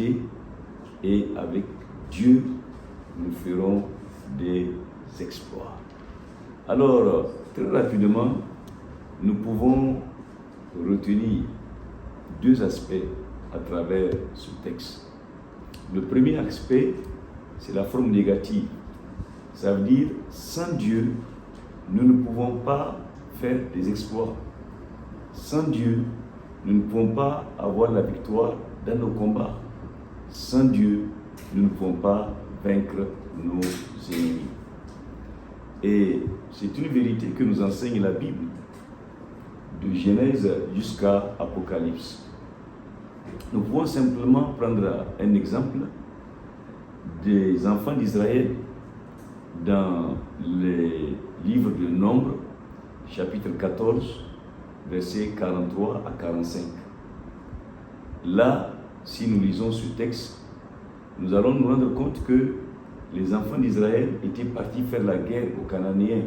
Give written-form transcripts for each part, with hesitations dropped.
et avec Dieu, nous ferons des exploits. Alors, très rapidement, nous pouvons retenir deux aspects à travers ce texte. Le premier aspect, c'est la forme négative. Ça veut dire, sans Dieu, nous ne pouvons pas faire des exploits. Sans Dieu, nous ne pouvons pas avoir la victoire dans nos combats. Sans Dieu, nous ne pouvons pas vaincre nos ennemis. Et c'est une vérité que nous enseigne la Bible, de Genèse jusqu'à Apocalypse. Nous pouvons simplement prendre un exemple des enfants d'Israël dans les livres de Nombre, chapitre 14, versets 43 à 45. Là, si nous lisons ce texte, nous allons nous rendre compte que les enfants d'Israël étaient partis faire la guerre aux Cananéens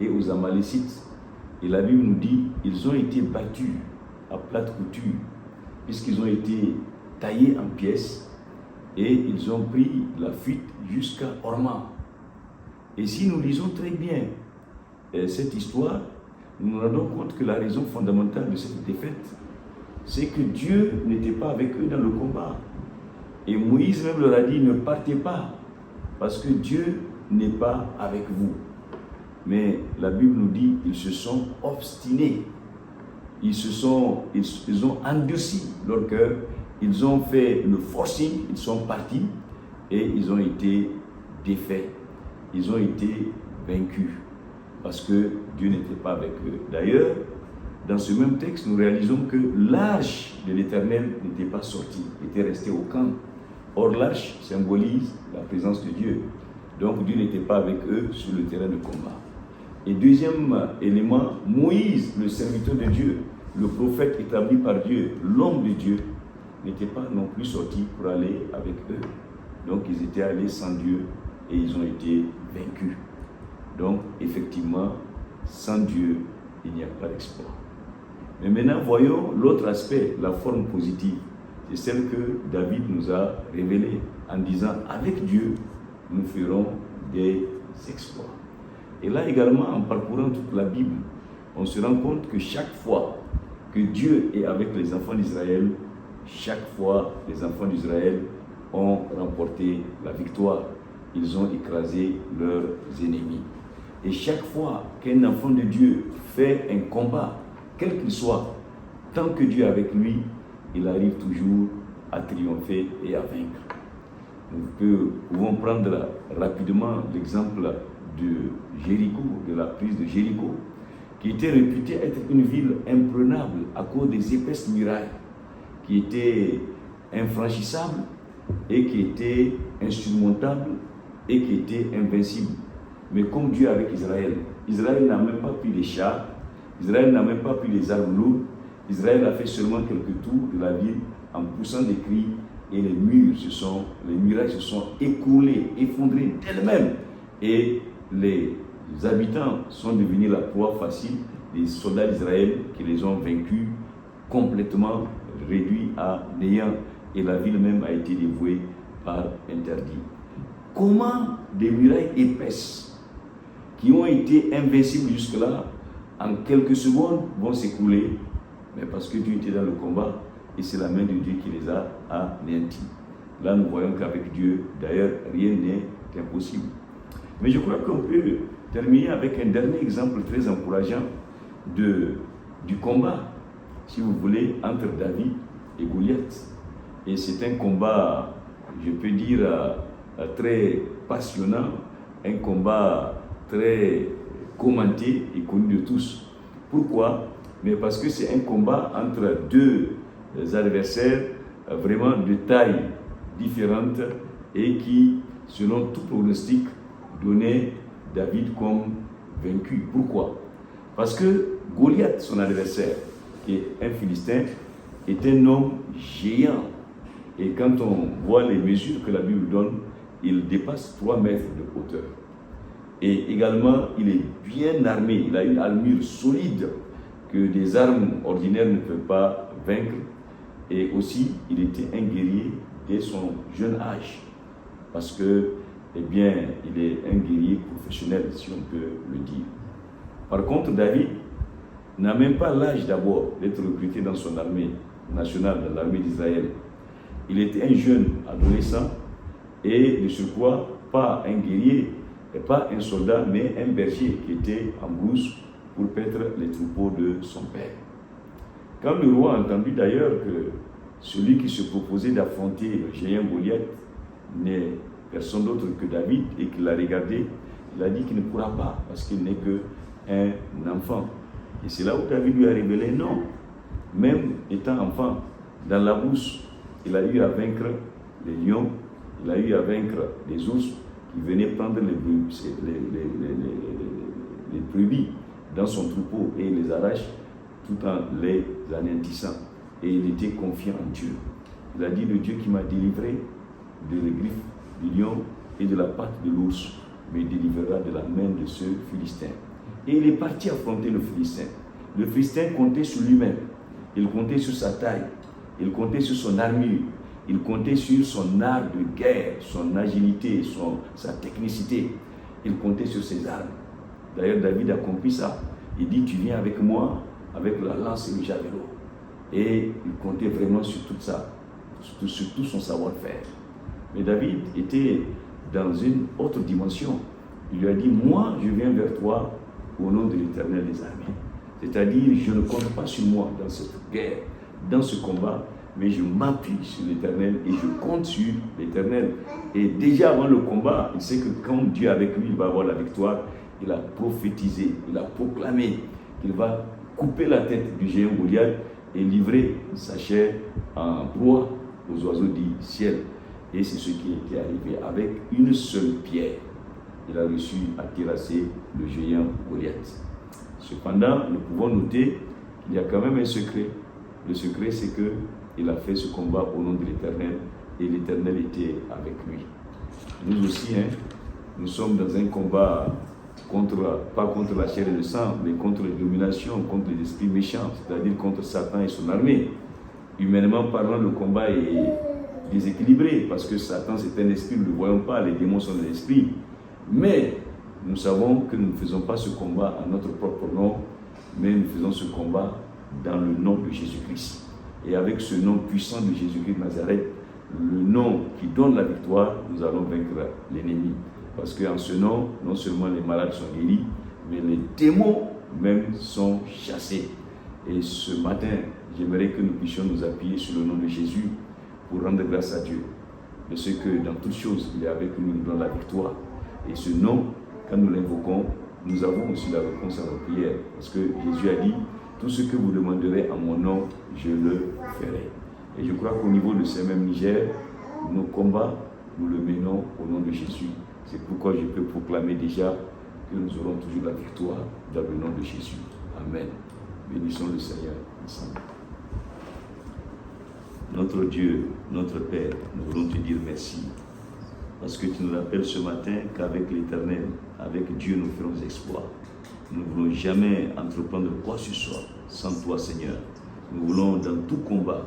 et aux Amalécites. Et la Bible nous dit qu'ils ont été battus à plate couture, puisqu'ils ont été taillés en pièces et ils ont pris la fuite jusqu'à Orma. Et si nous lisons très bien cette histoire, nous nous rendons compte que la raison fondamentale de cette défaite, c'est que Dieu n'était pas avec eux dans le combat. Et Moïse même leur a dit, ne partez pas, parce que Dieu n'est pas avec vous. Mais la Bible nous dit, ils se sont obstinés. Ils ont endurci leur cœur, ils ont fait le forcing, ils sont partis et ils ont été défaits. Ils ont été vaincus parce que Dieu n'était pas avec eux. D'ailleurs, dans ce même texte, nous réalisons que l'arche de l'Éternel n'était pas sortie, était restée au camp. Or, l'arche symbolise la présence de Dieu. Donc, Dieu n'était pas avec eux sur le terrain de combat. Et deuxième élément, Moïse, le serviteur de Dieu, le prophète établi par Dieu, l'homme de Dieu, n'était pas non plus sorti pour aller avec eux. Donc, ils étaient allés sans Dieu et ils ont été vaincus. Donc, effectivement, sans Dieu, il n'y a pas d'exploit. Mais maintenant, voyons l'autre aspect, la forme positive. C'est celle que David nous a révélée en disant, avec Dieu, nous ferons des exploits. Et là également, en parcourant toute la Bible, on se rend compte que chaque fois que Dieu est avec les enfants d'Israël, chaque fois les enfants d'Israël ont remporté la victoire. Ils ont écrasé leurs ennemis. Et chaque fois qu'un enfant de Dieu fait un combat, quel qu'il soit, tant que Dieu est avec lui, il arrive toujours à triompher et à vaincre. Nous pouvons prendre rapidement l'exemple de Jéricho, de la prise de Jéricho, qui était réputée être une ville imprenable à cause des épaisses murailles, qui étaient infranchissables et qui étaient insurmontables et qui étaient invincibles. Mais comme Dieu est avec Israël, Israël n'a même pas pris les chars, Israël n'a même pas pris les armes lourdes, Israël a fait seulement quelques tours de la ville en poussant des cris et les murailles se sont écroulées, effondrées d'elles-mêmes. Et les habitants sont devenus la proie facile des soldats d'Israël qui les ont vaincus, complètement réduits à néant. Et la ville même a été dévouée par interdit. Comment des murailles épaisses qui ont été invincibles jusque-là, en quelques secondes vont s'écrouler? Mais parce que Dieu était dans le combat et c'est la main de Dieu qui les a anéantis. Là, nous voyons qu'avec Dieu, d'ailleurs, rien n'est impossible. Mais je crois qu'on peut terminer avec un dernier exemple très encourageant du combat, si vous voulez, entre David et Goliath. Et c'est un combat, je peux dire, très passionnant, un combat très commenté et connu de tous. Pourquoi? Mais parce que c'est un combat entre deux adversaires vraiment de taille différente et qui, selon tout pronostic, donnait David comme vaincu. Pourquoi? Parce que Goliath, son adversaire, qui est un Philistin, est un homme géant. Et quand on voit les mesures que la Bible donne, il dépasse 3 mètres de hauteur. Et également, il est bien armé, il a une armure solide que des armes ordinaires ne peuvent pas vaincre. Et aussi, il était un guerrier dès son jeune âge. Parce que, eh bien, il est un guerrier professionnel, si on peut le dire. Par contre, David n'a même pas l'âge d'abord d'être recruté dans son armée nationale, dans l'armée d'Israël. Il était un jeune adolescent et de surcroît, pas un guerrier, et pas un soldat, mais un berger qui était en brousse pour paître les troupeaux de son père. Quand le roi a entendu d'ailleurs que celui qui se proposait d'affronter le géant Goliath n'est personne d'autre que David et qu'il l'a regardé, il a dit qu'il ne pourra pas parce qu'il n'est qu'un enfant. Et c'est là où David lui a révélé non. Même étant enfant, dans la brousse, il a eu à vaincre les lions, il a eu à vaincre les ours qui venaient prendre les brebis dans son troupeau et les arrache tout en les anéantissant. Et il était confiant en Dieu. Il a dit, le Dieu qui m'a délivré de les griffes du lion et de la patte de l'ours me délivrera de la main de ce Philistin. Et il est parti affronter le Philistin. Le Philistin comptait sur lui-même. Il comptait sur sa taille. Il comptait sur son armure. Il comptait sur son art de guerre, son agilité, sa technicité. Il comptait sur ses armes. D'ailleurs, David a compris ça. Il dit, tu viens avec moi, avec la lance et le javelot. Et il comptait vraiment sur tout ça, sur tout son savoir-faire. Mais David était dans une autre dimension. Il lui a dit, moi, je viens vers toi au nom de l'Éternel des armées. C'est-à-dire, je ne compte pas sur moi dans cette guerre, dans ce combat, mais je m'appuie sur l'Éternel et je compte sur l'Éternel. Et déjà avant le combat, il sait que quand Dieu est avec lui, il va avoir la victoire. Il a prophétisé, il a proclamé qu'il va couper la tête du géant Goliath et livrer sa chair en proie aux oiseaux du ciel. Et c'est ce qui était arrivé. Avec une seule pierre, il a réussi à terrasser le géant Goliath. Cependant, nous pouvons noter qu'il y a quand même un secret. Le secret, c'est qu'il a fait ce combat au nom de l'Éternel et l'Éternel était avec lui. Nous aussi, nous sommes dans un combat pas contre la chair et le sang, mais contre les dominations, contre les esprits méchants, c'est-à-dire contre Satan et son armée. Humainement parlant, le combat est déséquilibré parce que Satan, c'est un esprit, nous ne le voyons pas, les démons sont des esprits. Mais nous savons que nous ne faisons pas ce combat à notre propre nom, mais nous faisons ce combat dans le nom de Jésus-Christ. Et avec ce nom puissant de Jésus-Christ de Nazareth, le nom qui donne la victoire, nous allons vaincre l'ennemi. Parce qu'en ce nom, non seulement les malades sont guéris, mais les démons même sont chassés. Et ce matin, j'aimerais que nous puissions nous appuyer sur le nom de Jésus pour rendre grâce à Dieu. De ce que dans toutes choses, il est avec nous, il nous donne la victoire. Et ce nom, quand nous l'invoquons, nous avons aussi la réponse à nos prières. Parce que Jésus a dit, tout ce que vous demanderez en mon nom, je le ferai. Et je crois qu'au niveau de ces mêmes Niger, nos combats, nous le menons au nom de Jésus. C'est pourquoi je peux proclamer déjà que nous aurons toujours la victoire dans le nom de Jésus. Amen. Bénissons le Seigneur ensemble. Notre Dieu, notre Père, nous voulons te dire merci. Parce que tu nous rappelles ce matin qu'avec l'Éternel, avec Dieu, nous ferons exploit. Nous ne voulons jamais entreprendre quoi que ce soit sans toi, Seigneur. Nous voulons dans tout combat